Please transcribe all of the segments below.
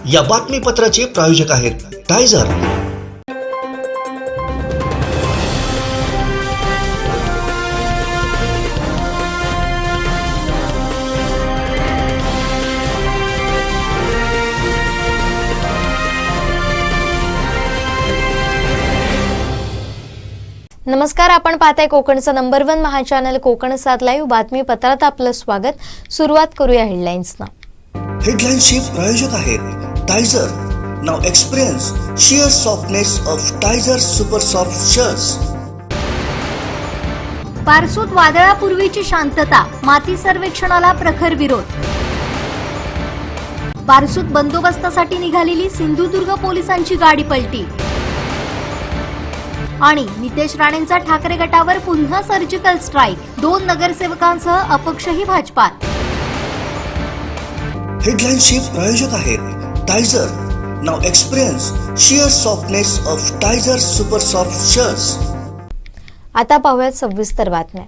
या बातमीपत्राचे प्रायोजक आहेत टायझर। नमस्कार, आपण पाहताय कोकणचं number 1 Maha channel Kokan 7 live बातमीपत्रात आपलं स्वागत। सुरुवात करूया हेडलाईन्सना। हेडलाईन्सचे प्रायोजक आहेत Tyzer. Now experience sheer softness of Tyzer super soft shirts. बारसूत वादळापूर्वीची शांतता, माती सर्वेक्षणाला प्रखर विरोध। बारसूत बंदोबस्तासाठी निघालेली सिंधुदुर्ग पोलिसांची गाडी पलटी। आणि नितेश राणेंचा ठाकरे गटावर पुन्हा सर्जिकल स्ट्राईक, 2 नगरसेवकांसह अपक्षही भाजपात। हेडलाईन्सचे प्रायोजक आहेत Tyzer. Now experience sheer softness of Tyzer super soft shirts. आता पाहूयात सविस्तर बातम्या।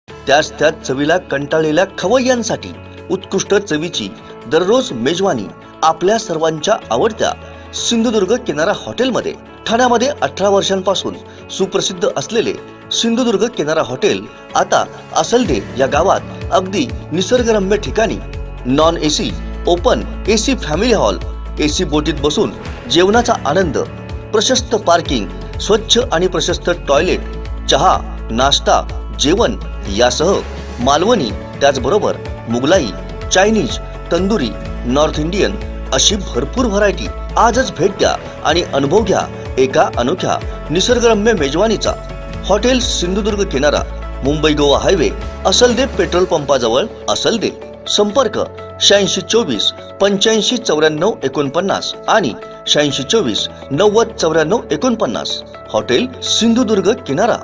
त्याच चवीला कंटाळलेल्या खवय्यांसाठी उत्कृष्ट चवीची दररोज मेजवानी आपल्या सर्वांच्या आवडत्या सिंधुदुर्ग किनारा हॉटेलमध्ये। ठाण्यामध्ये 18 वर्षांपासून सुप्रसिद्ध असलेले सिंधुदुर्ग किनारा हॉटेल आता असलदे या गावात अगदी निसर्गरम्य ठिकाणी non AC, open AC family hall, AC बोटीत बसून जेवणाचा आनंद, प्रशस्त पार्किंग, स्वच्छ आणि प्रशस्त टॉयलेट, चहा, नाश्ता, जेवण यासह मालवणी, त्याचबरोबर Mughlai, Chinese, tandoori, north Indian अशी भरपूर व्हरायटी। आजच भेट द्या आणि अनुभव घ्या एका अनोख्या निसर्गरम्य मेजवानीचा। हॉटेल सिंधुदुर्ग किनारा, मुंबई गोवा हायवे, असलदे पेट्रोल पंपाजवळ, असलदे। संपर्क 8624 85 94 49 आणि 8624 90 94 49। हॉटेल सिंधुदुर्ग किनारा।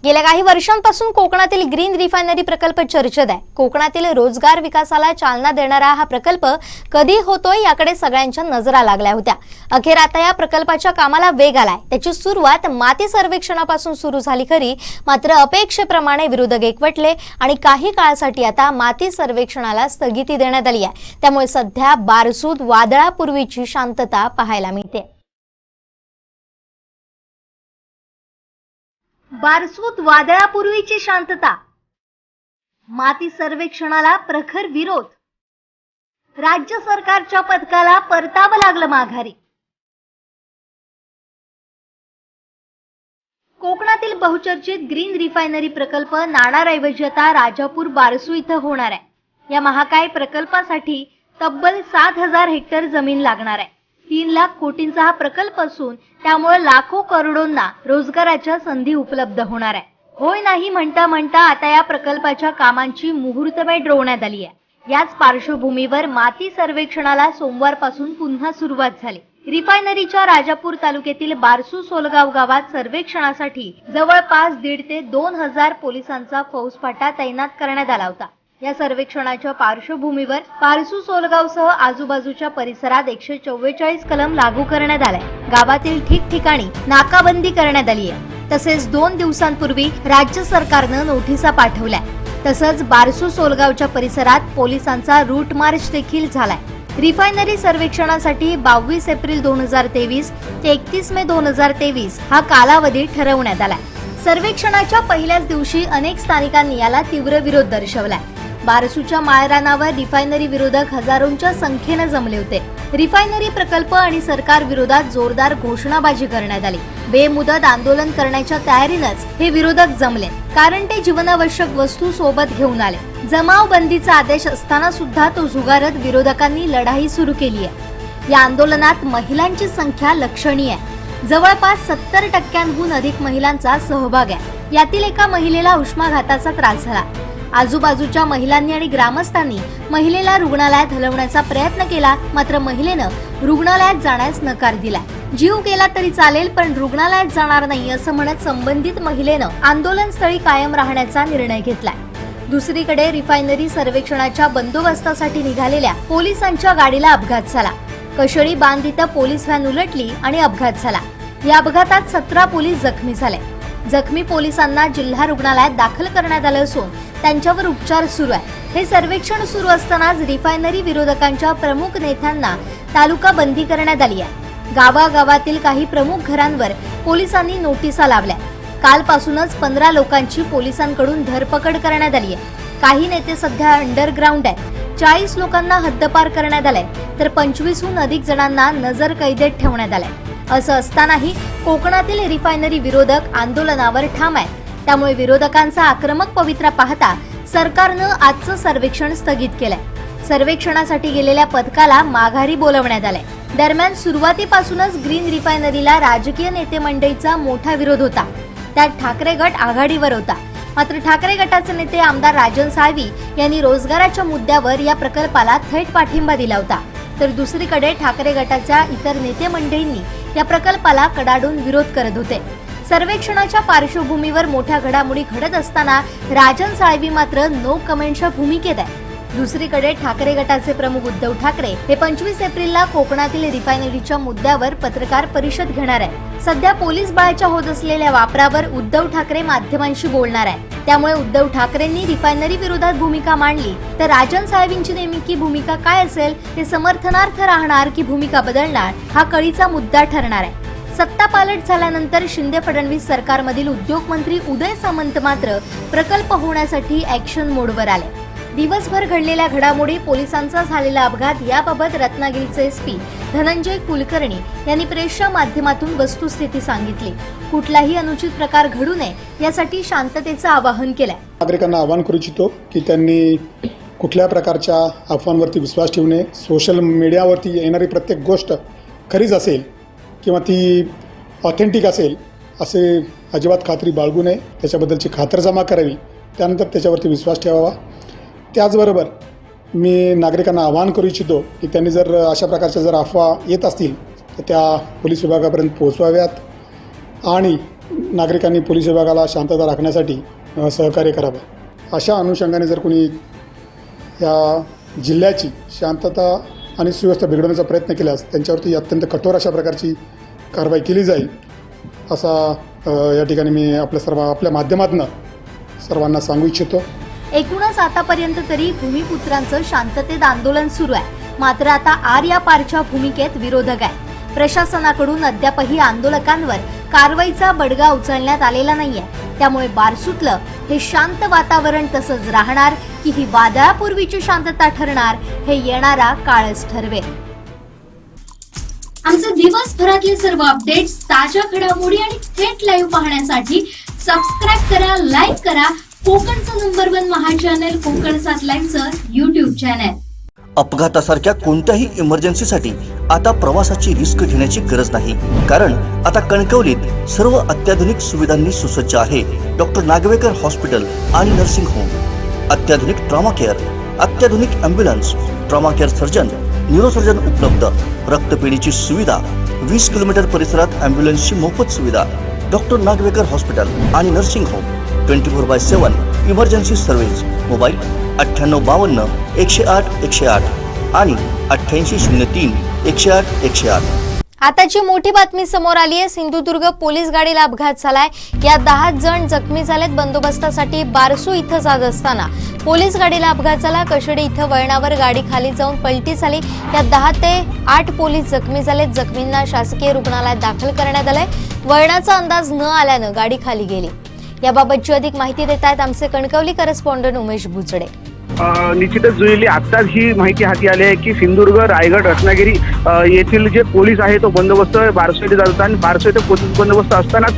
गेल्या काही वर्षांपासून कोकणातील ग्रीन रिफायनरी प्रकल्प चर्चेत आहे। कोकणातील रोजगार विकासाला चालना देणारा हा प्रकल्प कधी होतोय याकडे सगळ्यांच्या नजरा लागल्या होत्या। अखेर आता या प्रकल्पाच्या कामाला वेग आलाय। त्याची सुरुवात माती सर्वेक्षणापासून सुरू झाली खरी, मात्र अपेक्षेप्रमाणे विरोधक एकवटले आणि काही काळासाठी आता माती सर्वेक्षणाला स्थगिती देण्यात आली आहे। त्यामुळे सध्या बारसूत वादळापूर्वीची शांतता पाहायला मिळते। बारसूत वादळापूर्वीची शांतता, माती सर्वेक्षणाला प्रखर विरोध। राज्य सरकारच्या पथकाला परतावं लागलं माघारी। कोकणातील बहुचर्चित ग्रीन रिफायनरी प्रकल्प नाणारऐवजी आता राजापूर बारसू इथं होणार आहे। या महाकाय प्रकल्पासाठी तब्बल 7000 हेक्टर जमीन लागणार आहे। 3 लाख कोटींचा हा प्रकल्प असून त्यामुळे लाखो करोडोंना रोजगाराच्या संधी उपलब्ध होणार आहे। होय नाही म्हणता म्हणता आता या प्रकल्पाच्या कामांची मुहूर्तमेढ रोवण्यात आली आहे। याच पार्श्वभूमीवर माती सर्वेक्षणाला सोमवारपासून पुन्हा सुरुवात झाली। रिफायनरीच्या राजापूर तालुक्यातील बारसू सोलगाव गावात सर्वेक्षणासाठी जवळपास 1.5 ते 2,000 पोलिसांचा फौजफाटा तैनात करण्यात आला होता। या सर्वेक्षणाच्या पार्श्वभूमीवर बारसू सोलगावसह आजूबाजूच्या परिसरात 144 कलम लागू करण्यात आलाय। गावातील ठिकठिकाणी नाकाबंदी करण्यात आली आहे। तसेच 2 दिवसांपूर्वी राज्य सरकारनं नोटिसा पाठवल्या। तसंच बारसू सोलगावच्या परिसरात पोलिसांचा रूट मार्च देखील झालाय। रिफायनरी सर्वेक्षणासाठी 22 एप्रिल 2023 ते 31 मे 2023 हा कालावधी ठरवण्यात आलाय। सर्वेक्षणाच्या पहिल्याच दिवशी अनेक स्थानिकांनी याला तीव्र विरोध दर्शवलाय। बारसूच्या माळरानावर रिफायनरी विरोधक हजारोंच्या संख्येने जमले होते। रिफायनरी प्रकल्प आणि सरकार विरोधात जोरदार घोषणाबाजी करण्यात आली। बेमुदत आंदोलन करण्याच्या तयारीनंच हे विरोधक जमले, कारण ते जीवनावश्यक वस्तू सोबत घेऊन आले। जमावबंदीचा आदेश असताना सुद्धा तो झुगारत विरोधकांनी लढाई सुरू केली आहे। या आंदोलनात महिलांची संख्या लक्षणीय आहे। जवळपास 70% अधिक महिलांचा सहभाग आहे। यातील एका महिलेला उष्माघाताचा त्रास झाला। आजूबाजूच्या महिलांनी आणि ग्रामस्थांनी महिलेला रुग्णालयात हलवण्याचा प्रयत्न केला, मात्र महिलेनं रुग्णालयात जाण्यास नकार दिला। जीव गेला तरी चालेल पण रुग्णालयात जाणार नाही असं म्हणत संबंधित महिलेनं आंदोलनस्थळी कायम राहण्याचा निर्णय घेतलाय। दुसरीकडे रिफायनरी सर्वेक्षणाच्या बंदोबस्तासाठी निघालेल्या पोलिसांच्या गाडीला अपघात झाला। कशळी बांध इथं पोलीस व्हॅन उलटली आणि अपघात झाला। या अपघातात 17 पोलीस जखमी झाले। जखमी पोलिसांना जिल्हा रुग्णालयात दाखल करण्यात आलं असून त्यांच्यावर उपचार सुरू आहे। हे सर्वेक्षण सुरू असतानाच रिफायनरी विरोधकांच्या प्रमुख नेत्यांना तालुका बंदी करण्यात आली आहे। गावागावातील काही प्रमुख घरांवर पोलिसांनी नोटिसा लावल्या। कालपासूनच 15 लोकांची पोलिसांकडून धरपकड करण्यात आली आहे। काही नेते सध्या अंडरग्राऊंड आहेत। 40 लोकांना हद्दपार करण्यात आलंय, तर 25हून अधिक जणांना नजर कैदेत ठेवण्यात आलंय। असं असतानाही कोकणातील रिफायनरी विरोधक आंदोलनावर ठाम आहेत। त्यामुळे विरोधकांचा आक्रमक पवित्रा पाहता सरकारनं आजचं सर्वेक्षण स्थगित केलंय। सर्वेक्षणासाठी गेलेल्या पथकाला माघारी बोलवण्यात आलंय। दरम्यान सुरुवातीपासूनच ग्रीन रिफायनरीला राजकीय नेते मंडळीचा मोठा विरोध होता। त्यात ठाकरे गट आघाडीवर होता। मात्र ठाकरे गटाचे नेते आमदार राजन साळवी यांनी रोजगाराच्या मुद्द्यावर या प्रकल्पाला थेट पाठिंबा दिला होता, तर दुसरीकडे ठाकरे गटाच्या इतर नेते मंडळींनी या प्रकल्पाला कडाडून विरोध करत होते। सर्वेक्षणाच्या पार्श्वभूमीवर मोठ्या घडामोडी घडत असताना राजन साळवी मात्र नो कमेंटच्या भूमिकेत आहे। दुसरीकडे ठाकरे गटाचे प्रमुख उद्धव ठाकरे हे 25 एप्रिलला कोकणातील रिफायनरीच्या मुद्द्यावर पत्रकार परिषद घेणार आहे। सध्या पोलीस बळाच्या होत असलेल्या वापरावर उद्धव ठाकरे माध्यमांशी बोलणार आहे। त्यामुळे उद्धव ठाकरेंनी रिफायनरी विरोधात भूमिका मांडली तर राजन साळवींची नेमकी भूमिका काय असेल, ते समर्थनार्थ राहणार की भूमिका बदलणार, हा कळीचा मुद्दा ठरणार आहे। सत्ता पालट झाल्यानंतर शिंदे फडणवीस सरकारमधील उद्योग मंत्री उदय सामंत मात्र प्रकल्प होण्यासाठी ऍक्शन मोडवर आले। दिवसभर घडलेल्या घडामोडी, पोलिसांचा झालेला अपघात याबाबत रत्नागिरीचे एसपी धनंजय कुलकर्णी यांनी प्रेसच्या माध्यमातून वस्तुस्थिती सांगितली। कुठलाही अनुचित प्रकार घडू नये यासाठी शांततेचं आवाहन केलंय। नागरिकांना आवाहन करू इच्छितो की त्यांनी कुठल्या प्रकारच्या अफवांवरती विश्वास ठेवू नये। सोशल मीडियावरती येणारी प्रत्येक गोष्ट खरीच असेल किंवा ती ऑथेंटिक असेल असे अजिबात खात्री बाळगू नये। त्याच्याबद्दलची खातरजमा करावी, त्यानंतर त्याच्यावरती विश्वास ठेवावा। त्याचबरोबर मी नागरिकांना आवाहन करू इच्छितो की त्यांनी जर अशा प्रकारच्या जर अफवा येत असतील तर त्या पोलीस विभागापर्यंत पोहोचवाव्यात आणि नागरिकांनी पोलीस विभागाला शांतता राखण्यासाठी सहकार्य करावं। अशा अनुषंगाने जर कोणी या जिल्ह्याची शांतता आणि सुव्यवस्था बिघडवण्याचा प्रयत्न केल्यास त्यांच्यावरती अत्यंत कठोर अशा प्रकारची कारवाई केली जाईल, असा या ठिकाणी मी आपल्या माध्यमातून सर्वांना सांगू इच्छितो। एकूणच आतापर्यंत तरी भूमिपुत्रांचं शांततेत आंदोलन सुरू आहे, मात्र आता आर या पारच्या भूमिकेत विरोधक आहे। प्रशासनाकडून अद्यापही आंदोलकांवर कारवाईचा बडगा उचलण्यात आलेला नाहीये। त्यामुळे बारसूतलं हे शांत वातावरण तसंच राहणार की ही वादळापूर्वीची शांतता ठरणार, हे येणारा काळच ठरवेल। आमचे दिवसभरातले सर्व अपडेट्स, ताज्या घडामोडी आणि थेट लाईव्ह पाहण्यासाठी सबस्क्राईब करा, लाईक करा कोकणचं नंबर 1 महा चॅनल कोकण 7 लाईव्हचं YouTube चॅनल। अपघातासारख्या कोणत्याही इमर्जन्सीसाठी आता प्रवासाची रिस्क घेण्याची गरज नाही, कारण आता कणकवलीत सर्व अत्याधुनिक सुविधांनी सुसज्ज आहे डॉक्टर नागवेकर हॉस्पिटल आणि नर्सिंग होम। अत्याधुनिक ट्रॉमा केअर, अत्याधुनिक ambulance, trauma care surgeon, neurosurgeon उपलब्ध, रक्तपेढीची सुविधा, 20 किलोमीटर परिसरात ॲम्ब्युलन्सची मोफत सुविधा। डॉक्टर नागवेकर हॉस्पिटल आणि nursing home 24/7 emergency service. Mobile 9852 108 108 आणि 8803 108 108। आताची मोठी बातमी समोर आली आहे। सिंधुदुर्ग पोलीस गाडीला अपघात झालाय। या 10 जण जखमी झालेत। बंदोबस्तासाठी बारसू इथं जात असताना पोलीस गाडीला अपघात झाला। कशेडी इथं वळणावर गाडी खाली जाऊन पलटी झाली। यात 10 ते 8 पोलीस जखमी झालेत। जखमींना शासकीय रुग्णालयात दाखल करण्यात आलंय। वळणाचा अंदाज न आल्यानं गाडी खाली गेली। याबाबतची अधिक माहिती देत आहेत आमचे कणकवली करस्पॉन्डंट उमेश भुजडे। निश्चितच जुईली आत्ताच ही माहिती हाती आली आहे की सिंधुदुर्ग, रायगड, रत्नागिरी येथील जे पोलीस आहे तो बंदोबस्त बारसू येथे जातात आणि बारसू येथे पोलीस बंदोबस्त असतानाच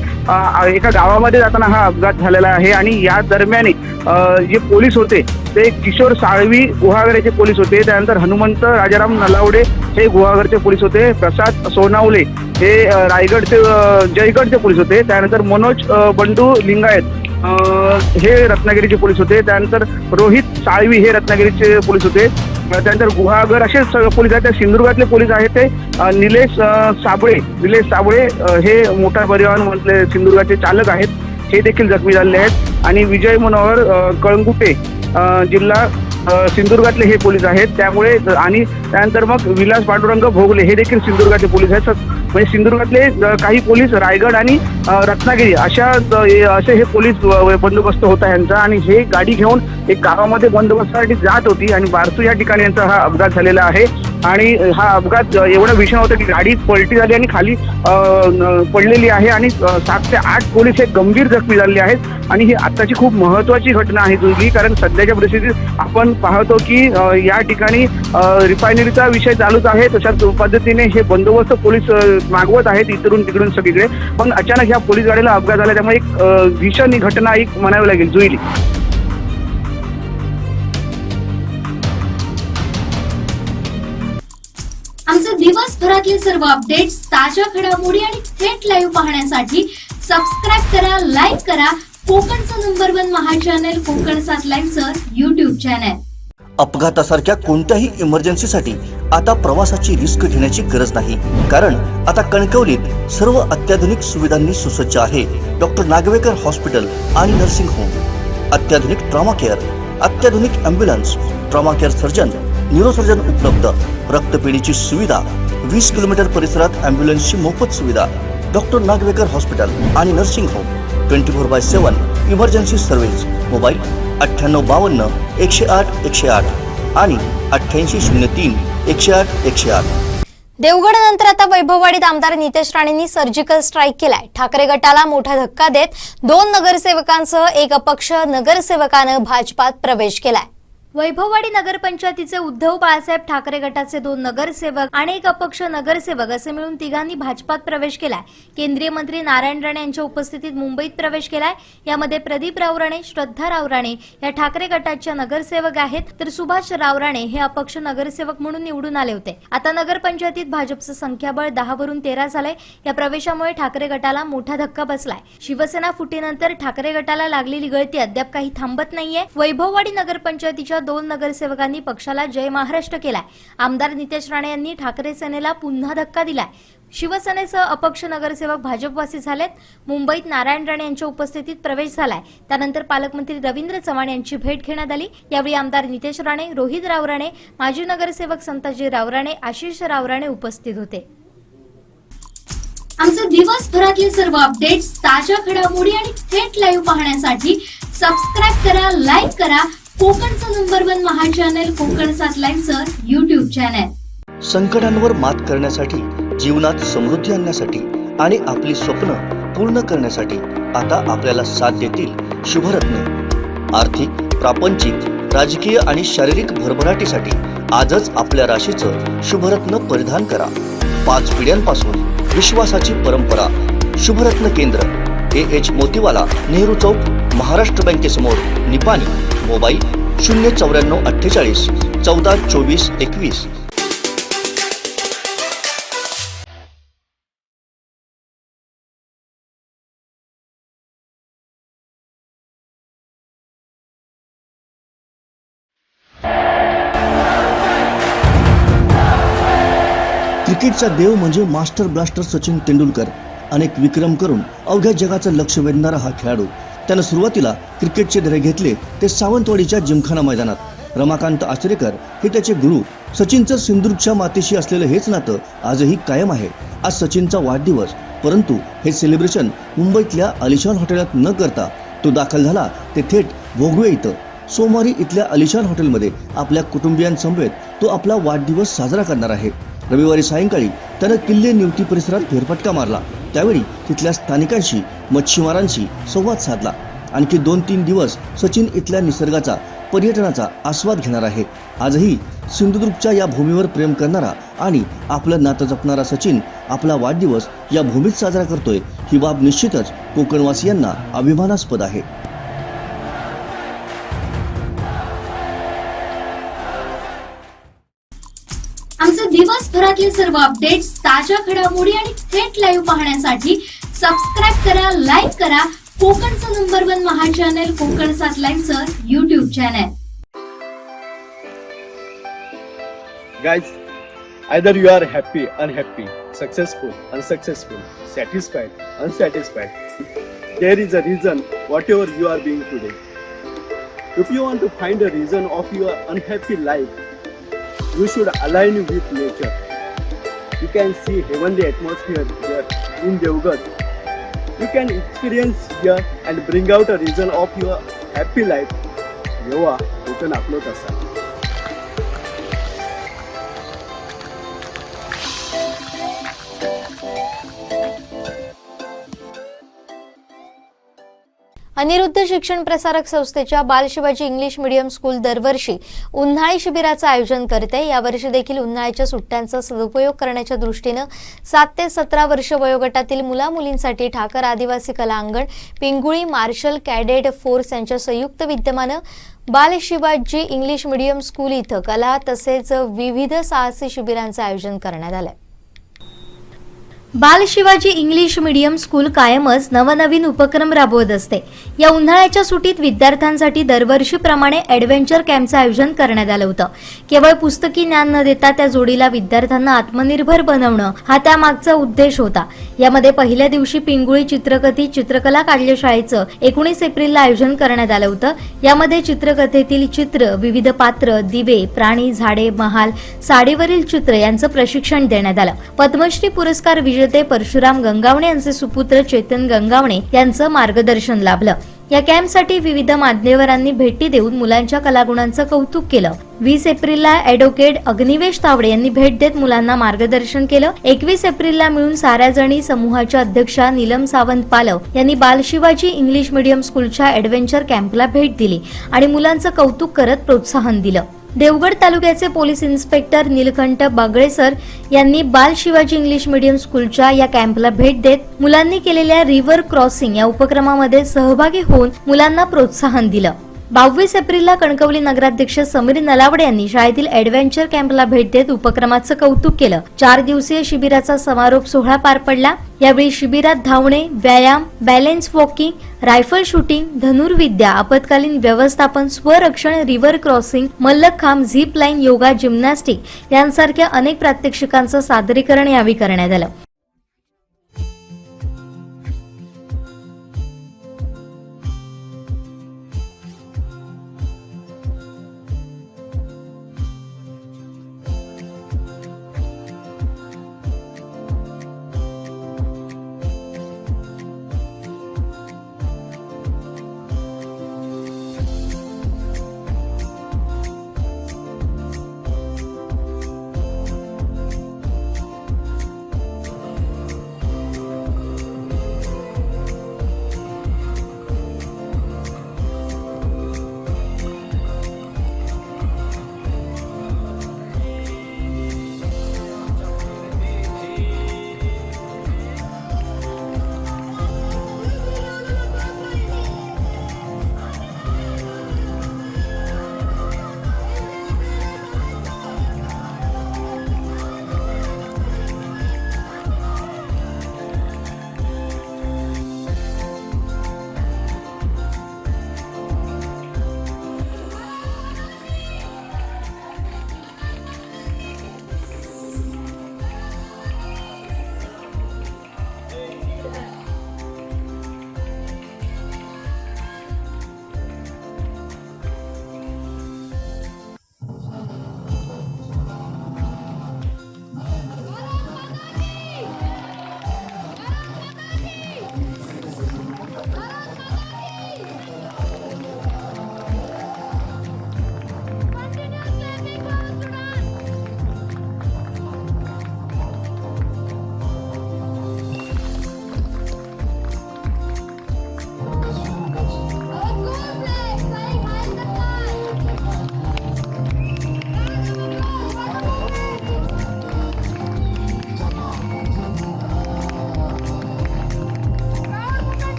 एका गावामध्ये जाताना हा अपघात झालेला आहे। आणि या दरम्यान जे पोलीस होते ते किशोर साळवी गुहागरचे पोलीस होते, त्यानंतर हनुमंत राजाराम नलावडे हे गुहागरचे पोलीस होते, प्रसाद सोनावले हे रायगडचे जयगडचे पोलीस होते, त्यानंतर मनोज बंडू लिंगायत हे रत्नागिरीचे पोलीस होते, त्यानंतर रोहित साळवी हे रत्नागिरीचे पोलीस होते, त्यानंतर गुहागर असे पोलीस आहेत। त्या सिंधुदुर्गातले पोलीस आहेत ते निलेश साबळे हे मोटार परिवहन मधले सिंधुदुर्गाचे चालक आहेत, हे देखील जखमी झालेले आहेत। आणि विजय मनोहर कळंगुटे जिल्हा सिंधुदुर्गातले हे पोलीस आहेत. त्यामुळे आणि त्यानंतर मग विलास पांडुरंग भोगले हे देखील सिंधुदुर्गाचे पोलीस आहेत. म्हणजे सिंधुदुर्गातले काही पोलीस रायगड आणि रत्नागिरी असे हे पोलीस बंदोबस्त होता यांचा. आणि हे गाडी घेऊन एक गावामध्ये बंदोबस्तासाठी जात होती आणि बारसू या ठिकाणी यांचा हा अपघात झालेला आहे. आणि हा अपघात एवढा भीषण होता की गाडी पलटी झाली आणि खाली पडलेली आहे. आणि 7 ते 8 पोलीस हे गंभीर जखमी झालेले आहेत. आणि ही आत्ताची खूप महत्त्वाची घटना आहे जुळली, कारण सध्याच्या परिस्थितीत आपण पाहतो की या ठिकाणी रिफायनरीचा विषय चालूच आहे. तशाच पद्धतीने हे बंदोबस्त पोलीस मागवत आहेत इकडून तिकडून सगळीकडे. पण अचानक ह्या पोलीस गाडीला अपघात झाला, त्यामुळे एक भीषण ही घटना एक म्हणावी लागेल जुळली. आमचे दिवसभरातले सर्व अपडेट्स, ताज्या घडामोडी आणि थेट लाईव्ह पाहण्यासाठी सबस्क्राईब करा, लाईक करा कोकणचं नंबर 1 महा चॅनल कोकण 7 लाईव्हचं YouTube चॅनल. अपघातासारख्या कोणत्याही इमर्जन्सीसाठी आता प्रवासाची रिस्क घेण्याची गरज नाही, कारण आता कणकवलीत सर्व अत्याधुनिक सुविधांनी सुसज्ज आहे डॉक्टर नागवेकर हॉस्पिटल आणि नर्सिंग होम. अत्याधुनिक ट्रॉमा केअर, अत्याधुनिक ambulance, trauma care surgeon, neurosurgeon उपलब्ध, रक्तपेढीची सुविधा, 20 किलोमीटर परिसरात ॲम्ब्युलन्सची मोफत सुविधा. डॉक्टर नागवेकर हॉस्पिटल आणि nursing home 24/7 emergency service. Mobile 9852 108 108 आणि 8803 108 108. देवगड नंतर आता वैभववाडीत आमदार नितेश राणेंनी सर्जिकल स्ट्राईक केलाय. ठाकरे गटाला मोठा धक्का देत 2 नगरसेवकांसह एक अपक्ष नगरसेवकानं भाजपात प्रवेश केलाय. वैभववाडी नगरपंचायतीचे उद्धव बाळासाहेब ठाकरे गटाचे 2 नगरसेवक आणि एक अपक्ष नगरसेवक असे मिळून तिघांनी भाजपात प्रवेश केलाय. केंद्रीय मंत्री नारायण राणे यांच्या उपस्थितीत मुंबईत प्रवेश केलाय. यामध्ये प्रदीप रावराणे, श्रद्धा रावराणे या ठाकरे गटाच्या नगरसेवक आहेत, तर सुभाष रावराणे हे अपक्ष नगरसेवक म्हणून निवडून आले होते. आता नगरपंचायतीत भाजपचं संख्याबळ 10 वरून 13 झालंय. या प्रवेशामुळे ठाकरे गटाला मोठा धक्का बसलाय. शिवसेना फुटीनंतर ठाकरे गटाला लागलेली गळती अद्याप काही थांबत नाहीये. वैभववाडी नगरपंचायतीच्या 2 नगरसेवकांनी पक्षाला जय महाराष्ट्र केलाय. आमदार नितेश राणे यांनी ठाकरे सेनेला पुन्हा धक्का दिलाय. शिवसेनेसह अपक्ष नगरसेवक भाजपवासी झालेत. मुंबईत नारायण राणे यांच्या उपस्थितीत प्रवेश झालाय. त्यानंतर पालकमंत्री रवींद्र चव्हाण यांची भेट घेण्यात आली. यावेळी आमदार नितेश राणे, रोहित रावराणे, माजी नगरसेवक संताजी रावराणे, आशिष रावराणे उपस्थित होते. आमचे दिवसभरातले सर्व अपडेट्स, ताज्या घडामोडी आणि थेट लाईव्ह पाहण्यासाठी सबस्क्राईब करा, लाईक करा कोकणचं नंबर 1 महा चॅनल कोकण 7 लाईव्हचं YouTube चॅनल. संकटांवर मात करण्यासाठी, जीवनात समृद्धी आणण्यासाठी आणि आपली स्वप्न पूर्ण करण्यासाठी आता आपल्याला साथ देतील शुभरत्न. आर्थिक, प्रापंचिक, राजकीय आणि शारीरिक भरभराटीसाठी आजच आपल्या राशीचं शुभरत्न परिधान करा. 5 पिढ्यांपासून विश्वासाची परंपरा. शुभरत्न केंद्र, AH मोतीवाला, नेहरू चौक, महाराष्ट्र बँकेसमोर, निपाणी. मोबाईल 094 48 14 24 21. क्रिकेटचा देव म्हणजे मास्टर ब्लास्टर सचिन तेंडुलकर. अनेक विक्रम करून अवघ्या जगाचं लक्ष वेधणारा हा खेळाडू. त्यानं सुरुवातीला क्रिकेटचे धडे घेतले ते सावंतवाडीच्या जिमखाना मैदानात. रमाकांत आचरेकर हे त्याचे गुरु. सचिनचं सिंधुदुर्गच्या मातीशी असलेलं हेच नातं आजही कायम आहे. आज सचिनचा वाढदिवस, परंतु हे सेलिब्रेशन मुंबईतल्या आलिशान हॉटेलात न करता तो दाखल झाला ते थेट भोगवे इथं. सोमवारी इथल्या आलिशान हॉटेलमध्ये आपल्या कुटुंबियांसमवेत तो आपला वाढदिवस साजरा करणार आहे. रविवारी सायंकाळी त्यानं किल्ले निवती परिसरात फेरफटका मारला. त्यावेळी तिथल्या स्थानिकांशी, मच्छीमारांशी संवाद साधला. आणखी 2-3 दिवस सचिन इथल्या निसर्गाचा, पर्यटनाचा आस्वाद घेणार आहे. आजही सिंधुदुर्गच्या या भूमीवर प्रेम करणारा आणि आपलं नातं जपणारा सचिन आपला वाढदिवस या भूमीत साजरा करतोय. ही बाब निश्चितच कोकणवासियांना अभिमानास्पद आहे. आमचे दिवसभरातले सर्व अपडेट्स, ताज्या घडामोडी आणि थेट लाईव्ह पाहण्यासाठी सबस्क्राईब करा, लाईक करा कोकणचं नंबर 1 महा चॅनल कोकण 7 लाईव्हचं YouTube channel. Guys, either you are happy, unhappy, successful, unsuccessful, satisfied, unsatisfied, there is a reason whatever you are being today. If you want to find a reason of your unhappy life, you should align with nature. You can see heavenly atmosphere here in Devgarh. You can experience here and bring out a reason of your happy life. येवा कोकण आपलोच असा. अनिरुद्ध शिक्षण प्रसारक संस्थेच्या बाल Shivaji English medium school दरवर्षी उन्हाळी शिबिराचं आयोजन करते. यावर्षी देखील उन्हाळ्याच्या सुट्ट्यांचा सदुपयोग करण्याच्या दृष्टीनं 7 ते 17 वर्ष वयोगटातील मुला-मुलींसाठी ठाकर आदिवासी कला अंगण, पिंगुळी मार्शल कॅडेट फोर्स यांच्या संयुक्त विद्यमानं बाल शिवाजी इंग्लिश मीडियम स्कूल इथं कला तसेच विविध साहसी शिबिरांचं आयोजन करण्यात आलं. बाल शिवाजी इंग्लिश मीडियम स्कूल कायमच नवनवीन उपक्रम राबवत असते. या उन्हाळ्याच्या सुट्टीत विद्यार्थ्यांसाठी दरवर्षीप्रमाणे ॲडव्हेंचर कॅम्पचं आयोजन करण्यात आलं होतं. केवळ पुस्तकी ज्ञान न देता त्या जोडीला विद्यार्थ्यांना आत्मनिर्भर बनवणं हा त्यामागचा उद्देश होता. यामध्ये पहिल्या दिवशी पिंगुळी चित्रकला कार्यशाळेचं 19 एप्रिलला आयोजन करण्यात आलं होतं. यामध्ये चित्रकथेतील चित्र, विविध पात्र, दिवे, प्राणी, झाडे, महाल, साडीवरील चित्र यांचं प्रशिक्षण देण्यात आलं. पद्मश्री पुरस्कार विजेते परशुराम गंगावणे यांचे सुपुत्र चेतन गंगावणे यांचं मार्गदर्शन लाभलं. या कॅम्पसाठी विविध मान्यवरांनी भेटी देऊन मुलांच्या कलागुणांचं कौतुक केलं. 20 एप्रिलला ॲडव्होकेट अग्निवेश तावडे यांनी भेट देत मुलांना मार्गदर्शन केलं. 21 एप्रिलला मिळून साऱ्याजणी समूहाच्या अध्यक्षा नीलम सावंत पालव यांनी बाल शिवाजी इंग्लिश मीडियम स्कूलच्या ॲडव्हेंचर कॅम्पला भेट दिली आणि मुलांचं कौतुक करत प्रोत्साहन दिलं. देवगड तालुक्याचे पोलीस इन्स्पेक्टर नीलकंठ बागळेसर यांनी बाल शिवाजी इंग्लिश मीडियम स्कूलच्या या कॅम्पला भेट देत मुलांनी केलेल्या रिव्हर क्रॉसिंग या उपक्रमामध्ये सहभागी होऊन मुलांना प्रोत्साहन दिलं. 22 एप्रिलला कणकवली नगराध्यक्ष समीर नलावडे यांनी शाळेतील ॲडव्हेंचर कॅम्पला भेट देत उपक्रमाचं कौतुक केलं. 4 दिवसीय शिबिराचा समारोप सोहळा पार पडला. यावेळी शिबिरात धावणे, व्यायाम, बॅलेन्स वॉकिंग, रायफल शूटिंग, धनुर्विद्या, आपत्कालीन व्यवस्थापन, स्वरक्षण, river crossing, mallakhamb, zip line, yoga, gymnastic यांसारख्या अनेक प्रात्यक्षिकांचं सादरीकरण यावेळी करण्यात आलं.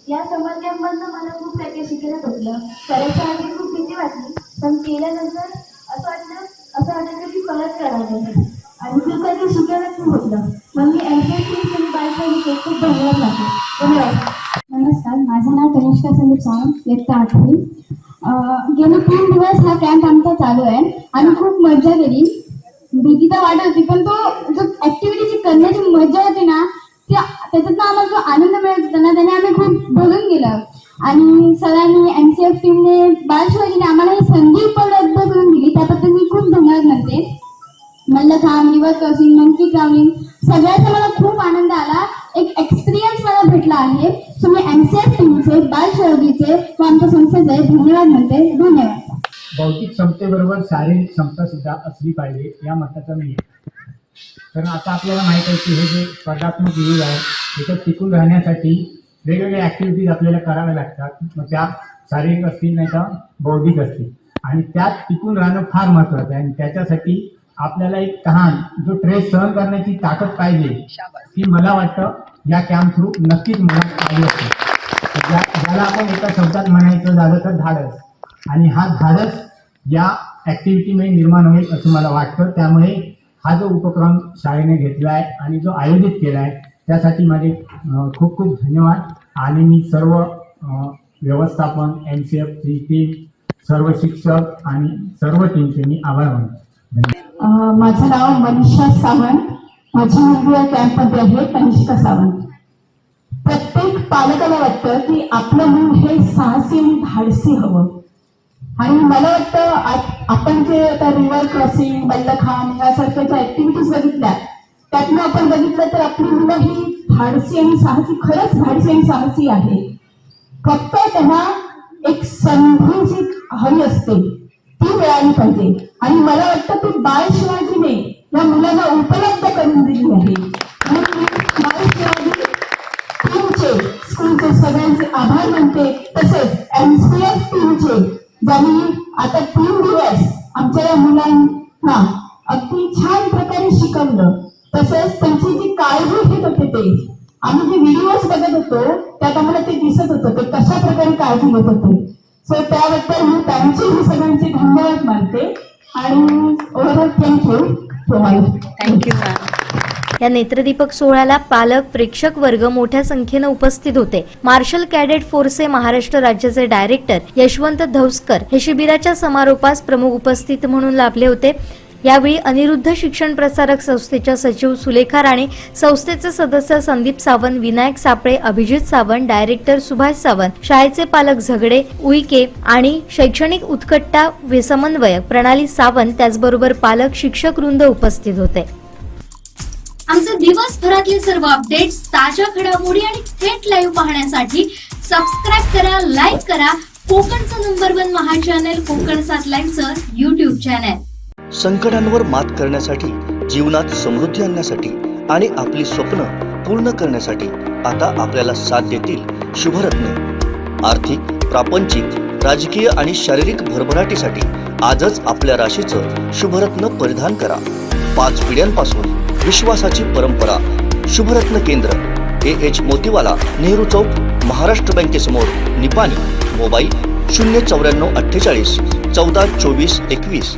या समर कॅम्पमधनं मला खूप काही काही शिकायला भेटलं. करायच्या आधी खूप भीती वाटली, पण केल्यानंतर असं वाटायचं की परत करायचं आणि खूप काही शिकायला खूप भेटलं. मग मी एमपीएससी आणि बायसायन्स खूप धन्यवाद लागतो. धन्यवाद. नमस्कार, माझं नाव तनिष्का संदीप सावंत, इयत्ता 8वी. गेले 3 दिवस हा कॅम्प आमचा चालू आहे. आम्ही खूप मजा केली. भीती तर वाटत होती, पण तो जो ऍक्टिव्हिटी करण्याची मजा होती ना, त्याच्यातनं आम्हाला जो आनंद मिळत होता ना, त्याने आम्ही खूप बोलून गेलो. आणि सरांनी एमसीएफ टीमने बालशिवाजीने आम्हाला ही संधी उपलब्ध करून दिली, त्याबद्दल मी खूप धन्यवाद म्हणते. Mallakhamb, river crossing, monkey travelling सगळ्याचा मला खूप आनंद आला. एक एक्सपिरियन्स मला भेटला आहे. सो मी एमसीएफ टीमचे, बालशिवाजीचे व आमच्या संस्थेचे धन्यवाद म्हणते. धन्यवाद. बौद्धिक क्षमतेबरोबर शारीरिक क्षमता सुद्धा असली पाहिजे या मताचा मी आहे. कारण आता आपल्याला माहित आहे की हे जे स्पर्धात्मक युग आहे त्याच्यात टिकून राहण्यासाठी वेगवेगळ्या ॲक्टिव्हिटीज आपल्याला कराव्या लागतात. मग त्या शारीरिक असतील नाही तर बौद्धिक असतील, आणि त्यात टिकून राहणं फार महत्त्वाचं आहे. आणि त्याच्यासाठी आपल्याला एक तहान, जो ट्रेस सहन करण्याची ताकद पाहिजे, ती मला वाटतं या कॅम्प थ्रू नक्कीच मनात आली असते. ज्याला आपण एका शब्दात म्हणायचं झालं तर धाडस, आणि हा धाडस या ॲक्टिव्हिटीमुळे निर्माण होईल असं मला वाटतं. त्यामुळे हा जो उपक्रम शाळेने घेतला आहे आणि जो आयोजित केला आहे त्यासाठी माझे खूप खूप धन्यवाद. आणि मी सर्व व्यवस्थापन, MCFची टीम, सर्व शिक्षक आणि सर्व टीमचे मी आभार मानतो. माझं नाव मनीषा सावंत. माझी मुलगी या कॅम्पमध्ये आहे, तनिष्का सावंत. प्रत्येक पालकाला वाटतं की आपलं मूल हे साहसी आणि धाडसी हवं. आणि मला वाटतं आपण जे आता रिव्हर क्रॉसिंग, मल्लखांब यासारख्या ज्या ऍक्टिव्हिटीज बघितल्या, त्यातनं आपण बघितलं तर आपली मुलं ही धाडसी आणि साहसी, खरंच धाडसी आणि साहसी आहे. फक्त त्यांना एक संधी जी हवी असते ती मिळाली पाहिजे. आणि मला वाटतं की बाल शिवाजीने या मुलांना उपलब्ध करून दिली आहे. म्हणून मी बाल शिवाजी टीमचे, स्कूलचे सगळ्यांचे आभार मानते. तसेच MCF टीमचे, ज्यांनी आता 3 दिवस आमच्या या मुलांना अगदी छान प्रकारे शिकवलं. तसंच त्यांची जी काळजी घेत होते, ते आम्ही जे व्हिडिओज बघत होतो त्यात आम्हाला ते दिसत होतं ते कशा प्रकारे काळजी घेत होते. सो त्याबद्दल मी त्यांचे ही सगळ्यांचे धन्यवाद मानते. आणि ओव्हरऑल थँक्यू. या नेत्रदीपक सोहळ्याला पालक, प्रेक्षक वर्ग मोठ्या संख्येनं उपस्थित होते. मार्शल कॅडेट फोर्सचे महाराष्ट्र राज्याचे डायरेक्टर यशवंत धौसकर हे शिबिराच्या समारोपास प्रमुख उपस्थित म्हणून लाभले होते. यावेळी अनिरुद्ध शिक्षण प्रसारक संस्थेच्या सचिव सुलेखा राणे, संस्थेचे सदस्य संदीप सावंत, विनायक सापळे, अभिजित सावंत, डायरेक्टर सुभाष सावंत, शाळेचे पालक झगडे, उईके आणि शैक्षणिक उत्कटता समन्वयक प्रणाली सावंत, त्याचबरोबर पालक, शिक्षक वृंद उपस्थित होते. आमचे दिवसभरातले सर्व अपडेट्स, ताज्या घडामोडी आणि थेट लाईव्ह पाहण्यासाठी सबस्क्राईब करा, लाईक करा कोकणचं नंबर 1 महा चॅनल कोकण 7 लाईव्हचं YouTube चॅनल. संकटांवर मात करण्यासाठी, जीवनात समृद्धी आणण्यासाठी आणि आपली स्वप्न पूर्ण करण्यासाठी आता आपल्याला साथ देतील शुभरत्न. आर्थिक, प्रापंचिक, राजकीय आणि शारीरिक भरभराटीसाठी आजच आपल्या राशीचं शुभरत्न परिधान करा. 5 पिढ्यांपासून विश्वासाची परंपरा. शुभरत्न केंद्र, AH मोतीवाला, नेहरू चौक, महाराष्ट्र बँकेसमोर, निपाणी. मोबाईल 09448 14 24 21.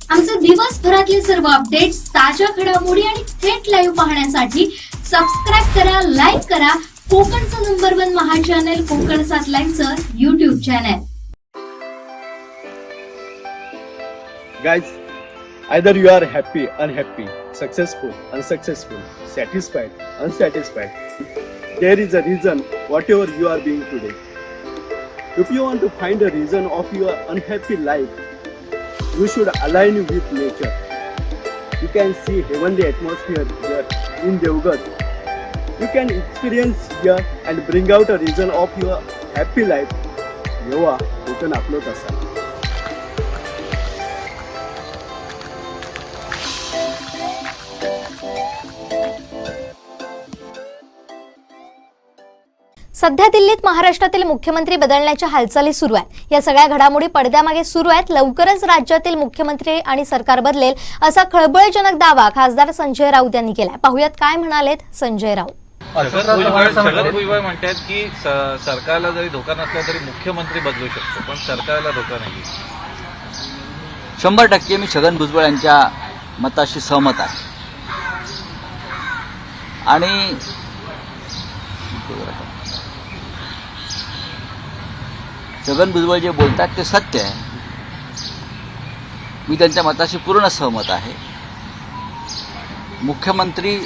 आमचे दिवसभरातले सर्व अपडेट्स, ताज्या घडामोडी आणि थेट लाईव्ह पाहण्यासाठी सबस्क्राईब करा, लाईक करा कोकणचं नंबर 1 महा चॅनल कोकण 7 लाईव्हचं YouTube channel. Guys, either you are happy, unhappy, successful, unsuccessful, satisfied, unsatisfied. There is a reason whatever you are being today. If you want to find a reason of your unhappy life, you should align with nature. You can see heavenly atmosphere here in Devgat. You can experience here and bring out a reason of your happy life. Yewa Kokan आपलोच असा. सध्या दिल्लीत महाराष्ट्रातील मुख्यमंत्री बदलण्याच्या हालचाली सुरू आहेत. या सगळ्या घडामोडी पडद्यामागे सुरू आहेत. लवकरच राज्यातील मुख्यमंत्री आणि सरकार बदलेल असा खळबळजनक दावा खासदार संजय राऊत यांनी केलाय. पाहुयात काय म्हणालेत संजय राऊत. शरद भुजबळ म्हणतात की सरकारला जरी धोका नसला तरी मुख्यमंत्री बदलू शकतो, पण सरकारला धोका नाही. 100% मी छगन भुजबळ यांच्या मताशी सहमत आहे. आणि छगन भुजबळ जे बोलतात ते सत्य आहे. मी त्यांच्या मताशी पूर्ण सहमत आहे. मुख्यमंत्री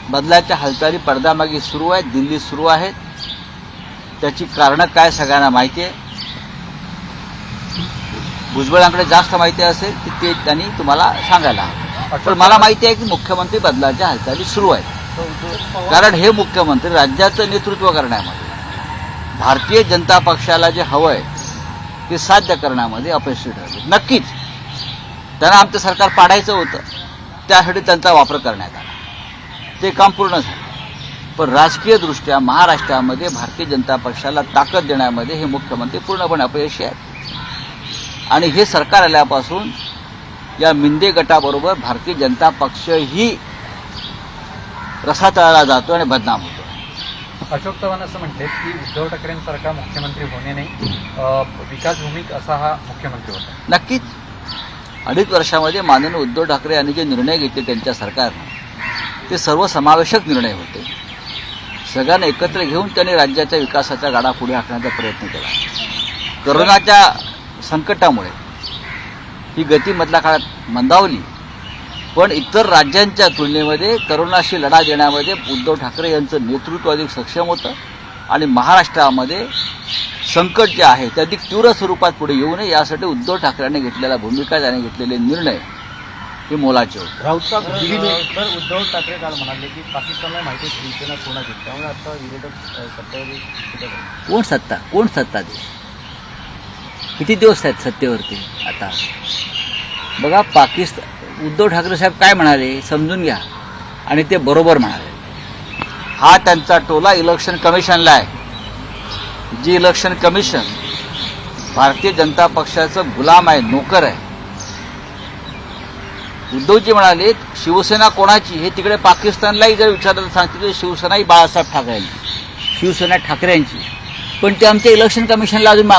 बदलाच्या हालचाली पडद्यामागे सुरू आहेत, दिल्लीत सुरू आहेत. त्याची कारणं काय सगळ्यांना माहिती आहे. भुजबळांकडे जास्त माहिती असेल की ते त्यांनी तुम्हाला सांगायला हवं. पण मला माहिती आहे की मुख्यमंत्री बदलाच्या हालचाली सुरू आहेत. कारण हे मुख्यमंत्री राज्याचं नेतृत्व करण्यामध्ये, भारतीय जनता पक्षाला जे हवं आहे ते साध्य करण्यामध्ये अपयशी ठरले. नक्कीच त्यांना आमचं सरकार पाडायचं होतं, त्यासाठी त्यांचा वापर करण्यात आला. ते काम पूर्ण झालं. पण राजकीयदृष्ट्या महाराष्ट्रामध्ये भारतीय जनता पक्षाला ताकद देण्यामध्ये हे मुख्यमंत्री पूर्णपणे अपयशी आहेत. आणि हे सरकार आल्यापासून या मिंदे गटाबरोबर भारतीय जनता पक्षही रसातळाला जातो आणि बदनाम होतो. अशोक चव्हाण असं म्हटले की उद्धव ठाकरेंसारखा मुख्यमंत्री होणे नाही, विकास भूमिक असा हा मुख्यमंत्री होता. नक्कीच 2.5 वर्षामध्ये माननीय उद्धव ठाकरे यांनी जे निर्णय घेतले त्यांच्या सरकारनं ते सर्वसमावेशक निर्णय होते. सगळ्यांना एकत्र घेऊन त्यांनी राज्याच्या विकासाचा गाडा पुढे हाकण्याचा प्रयत्न केला. करोनाच्या संकटामुळे ही गती मधल्या काळात मंदावली, पण इतर राज्यांच्या तुलनेमध्ये करोनाशी लढा देण्यामध्ये उद्धव ठाकरे यांचं नेतृत्व अधिक सक्षम होतं. आणि महाराष्ट्रामध्ये संकट जे आहे ते अधिक तीव्र स्वरूपात पुढे येऊ नये यासाठी उद्धव ठाकरेंनी घेतलेल्या भूमिका, त्यांनी घेतलेले निर्णय हे मोलाचे होते. उद्धव ठाकरे काल म्हणाले की पाकिस्तानला माहिती शिवसेना कोणाची, त्यामुळे आता विरोधक सत्तेवर कोण सत्ता दे. किती दिवस आहेत सत्तेवरती आता. बघा उद्धव ठाकरे साहेब काय म्हणाले समजून घ्या, आणि ते बरोबर म्हणाले. हा त्यांचा टोला इलेक्शन कमिशनला आहे. जी इलेक्शन कमिशन भारतीय जनता पक्षाचं गुलाम आहे, नोकर आहे. उद्धवजी म्हणाले शिवसेना कोणाची हे तिकडे पाकिस्तानलाही जर विचारायला सांगते तर शिवसेना ही बाळासाहेब ठाकरेंची, शिवसेना ठाकरेंची. पण ते आमच्या इलेक्शन कमिशनला अजून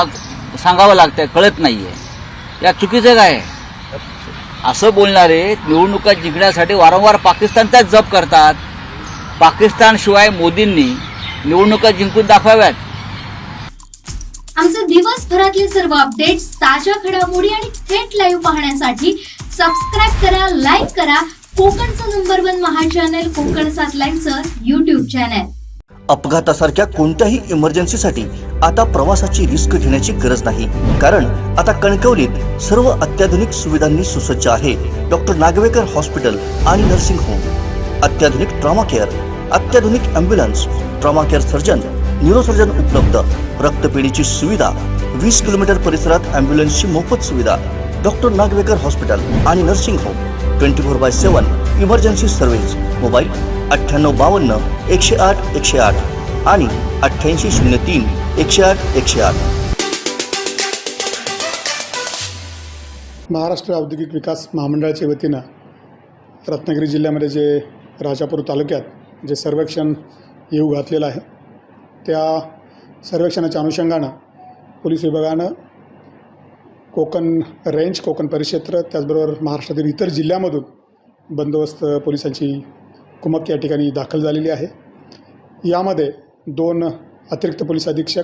सांगावं लागतंय, कळत नाहीये. या चुकीचं काय आहे. असं बोलणारे निवडणुका जिंकण्यासाठी वारंवार पाकिस्तानचाच जप करतात. पाकिस्तानशिवाय मोदींनी निवडणुका जिंकून दाखवाव्यात. आमचे दिवसभरातले सर्व अपडेट्स, ताज्या घडामोडी आणि थेट लाईव्ह पाहण्यासाठी सबस्क्राईब करा, लाईक करा कोकणचं नंबर 1 महा चॅनल कोकण 7 लाईव्हचं YouTube चॅनल. अपघातासारख्या कोणत्याही इमर्जन्सीसाठी आता प्रवासाची रिस्क घेण्याची गरज नाही. कारण आता कणकवलीत सर्व अत्याधुनिक सुविधांनी सुसज्ज आहे डॉक्टर नागवेकर हॉस्पिटल आणि नर्सिंग होम. अत्याधुनिक ट्रॉमा केअर, अत्याधुनिक ambulance, trauma care surgeon, neurosurgeon उपलब्ध, रक्तपेढीची सुविधा, 20 किलोमीटर परिसरात ॲम्ब्युलन्सची मोफत सुविधा. डॉक्टर नागवेकर हॉस्पिटल आणि nursing home 24/7 emergency service. Mobile 9852 108 108 आणि 8803 108 108. महाराष्ट्र औद्योगिक विकास महामंडळाच्या वतीनं रत्नागिरी जिल्ह्यामध्ये जे राजापूर तालुक्यात जे सर्वेक्षण येऊ घातलेलं आहे, त्या सर्वेक्षणाच्या अनुषंगानं पोलीस विभागानं कोकण रेंज, कोकण परिक्षेत्र, त्याचबरोबर महाराष्ट्रातील इतर जिल्ह्यामधून बंदोबस्त पोलिसांची कुमक या ठिकाणी दाखल झालेली आहे. यामध्ये 2 अतिरिक्त पोलीस अधीक्षक,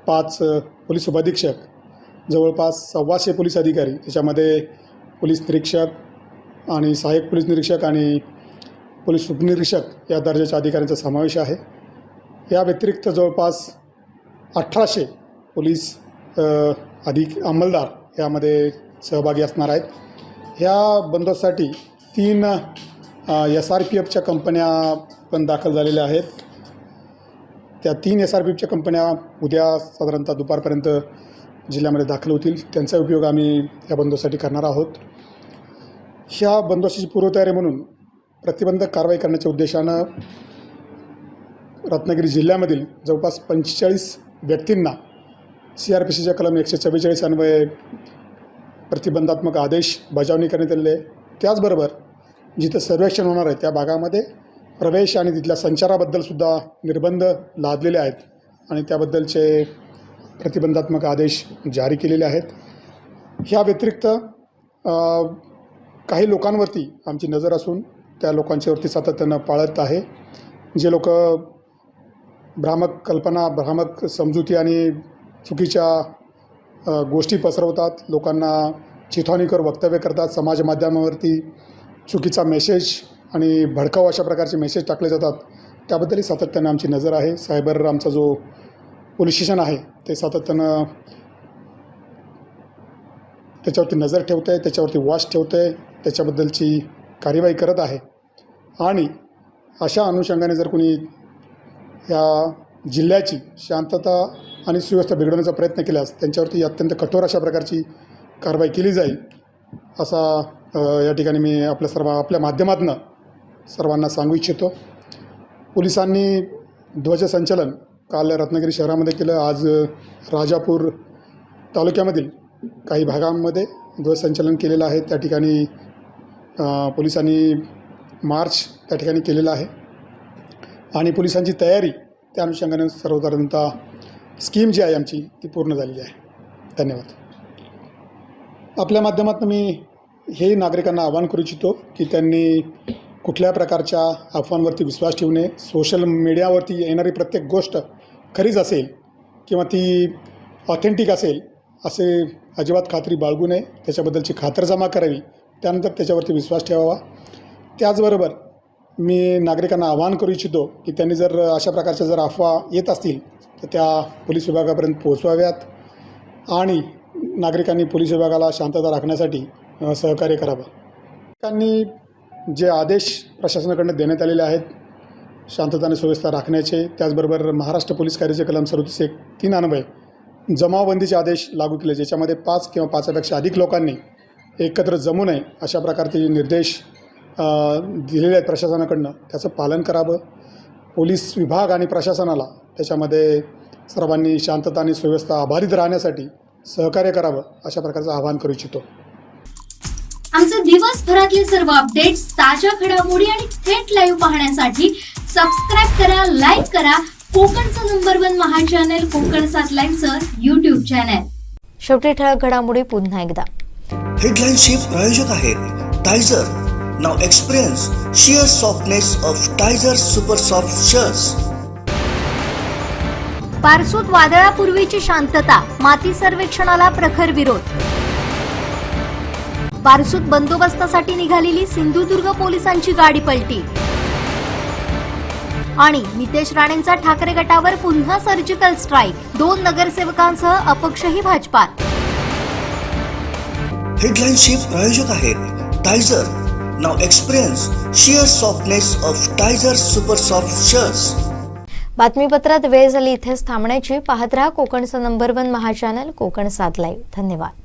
5 पोलीस उपअधीक्षक, जवळपास 125 पोलीस अधिकारी, त्याच्यामध्ये पोलीस निरीक्षक आणि सहाय्यक पोलीस निरीक्षक आणि पोलीस उपनिरीक्षक या दर्जाच्या अधिकाऱ्यांचा समावेश आहे. या व्यतिरिक्त जवळपास 1800 पोलीस अंमलदार यामध्ये सहभागी असणार आहेत. ह्या बंदोबस्तासाठी 3 SRPFच्या कंपन्या पण दाखल झालेल्या आहेत. त्या 3 SRPFच्या कंपन्या उद्या साधारणतः दुपारपर्यंत जिल्ह्यामध्ये दाखल होतील. त्यांचा उपयोग आम्ही या बंदोबस्तासाठी करणार आहोत. ह्या बंदोबस्ताची पूर्वतयारी म्हणून प्रतिबंधक कारवाई करण्याच्या उद्देशानं रत्नागिरी जिल्ह्यामधील जवळपास 45 व्यक्तींना CRPCच्या कलम 144 अन्वये प्रतिबंधात्मक आदेश बजावणी करण्यात आलेले आहे. त्याचबरोबर जिथं सर्वेक्षण होणार आहे त्या भागामध्ये प्रवेश आणि तिथल्या संचाराबद्दलसुद्धा निर्बंध लादलेले आहेत आणि त्याबद्दलचे प्रतिबंधात्मक आदेश जारी केलेले आहेत. ह्या व्यतिरिक्त काही लोकांवरती आमची नजर असून त्या लोकांच्यावरती सातत्यानं पाळत आहे. जे लोक भ्रामक कल्पना, भ्रामक समजुती आणि चुकीच्या गोष्टी पसरवतात, लोकांना चिथावणीकर वक्तव्य करतात, समाज माध्यमावरती चुकीचा मेसेज आणि भडकाऊ अशा प्रकारचे मेसेज टाकले जातात, त्याबद्दलही सातत्यानं आमची नजर आहे. सायबर आमचा जो पोलीस स्टेशन आहे ते सातत्यानं त्याच्यावरती नजर ठेवतं आहे, त्याच्यावरती वॉच ठेवतं आहे, त्याच्याबद्दलची कार्यवाही करत आहे. आणि अशा अनुषंगाने जर कोणी या जिल्ह्याची शांतता आणि सुव्यवस्था बिघडवण्याचा प्रयत्न केल्यास त्यांच्यावरती अत्यंत कठोर अशा प्रकारची कारवाई केली जाईल असा या ठिकाणी मी आपल्या माध्यमातून सर्वांना सांगू इच्छितो. पोलिसांनी ध्वजसंचलन काल रत्नागिरी शहरामध्ये केलं. आज राजापूर तालुक्यामधील काही भागांमध्ये ध्वजसंचलन केलेलं आहे. त्या ठिकाणी पोलिसांनी मार्च त्या ठिकाणी केलेला आहे आणि पोलिसांची तयारी त्या अनुषंगाने सर्वसाधारणतः स्कीम जी आहे आमची ती पूर्ण झालेली आहे. धन्यवाद. आपल्या माध्यमातून मी हे नागरिकांना आवाहन करू इच्छितो की त्यांनी कुठल्या प्रकारच्या अफवांवरती विश्वास ठेवू नये. सोशल मीडियावरती येणारी प्रत्येक गोष्ट खरीच असेल किंवा ती ऑथेंटिक असेल असे अजिबात खात्री बाळगू नये. त्याच्याबद्दलची खातरजमा करावी, त्यानंतर त्याच्यावरती विश्वास ठेवावा. त्याचबरोबर मी नागरिकांना आवाहन करू इच्छितो की त्यांनी जर अशा प्रकारच्या जर अफवा येत असतील तर त्या पोलीस विभागापर्यंत पोहोचवाव्यात आणि नागरिकांनी पोलीस विभागाला शांतता राखण्यासाठी सहकार्य करावं. त्यांनी जे आदेश प्रशासनाकडून देण्यात आलेले आहेत शांतता आणि सुव्यवस्था राखण्याचे, त्याचबरोबर महाराष्ट्र पोलीस कायद्याचे कलम 37(1)(3) अन्वये जमावबंदीचे आदेश लागू केले, ज्याच्यामध्ये 5 किंवा 5पेक्षा अधिक लोकांनी एकत्र जमू नये अशा प्रकारचे निर्देश दिलेले आहेत प्रशासनाकडून, त्याचं पालन करावं. पोलीस विभाग आणि प्रशासनाला त्याच्यामध्ये सर्वांनी शांतता आणि सुव्यवस्था आभारित राहण्यासाठी सहकार्य करावं अशा प्रकारचं आवाहन करू इच्छितो. आमचे दिवसभरातले सर्व अपडेट्स, ताज्या घडामोडी आणि थेट लाईव्ह पाहण्यासाठी सबस्क्राईब करा, लाईक करा कोकणचं नंबर 1 महा चॅनल कोकण 7 लाईव्हचं YouTube चॅनल. शेवटी ठळक घडामोडी पुन्हा एकदा. हेडलाईनचे प्रायोजक आहेत Tyzer. Now experience sheer softness of Tyzer super soft shirts. पारसूत वादळापूर्वीची शांतता, माती सर्वेक्षणाला प्रखर विरोध. पारसूत बंदोबस्तासाठी निघालेली सिंधुदुर्ग पोलिसांची गाडी पलटी. आणि नितेश राणेंचा ठाकरे गटावर पुन्हा सर्जिकल स्ट्राईक. 2 नगरसेवकांसह अपक्षही भाजपात. हेडलाईनचे प्रायोजक आहेत Tyzer. Now experience sheer softness of Tyzer super soft shirts. बातमीपत्रात वेळ झाली इथेच थांबण्याची. पाहत रहा कोकणचं number 1 Maha channel Kokan 7 live. धन्यवाद.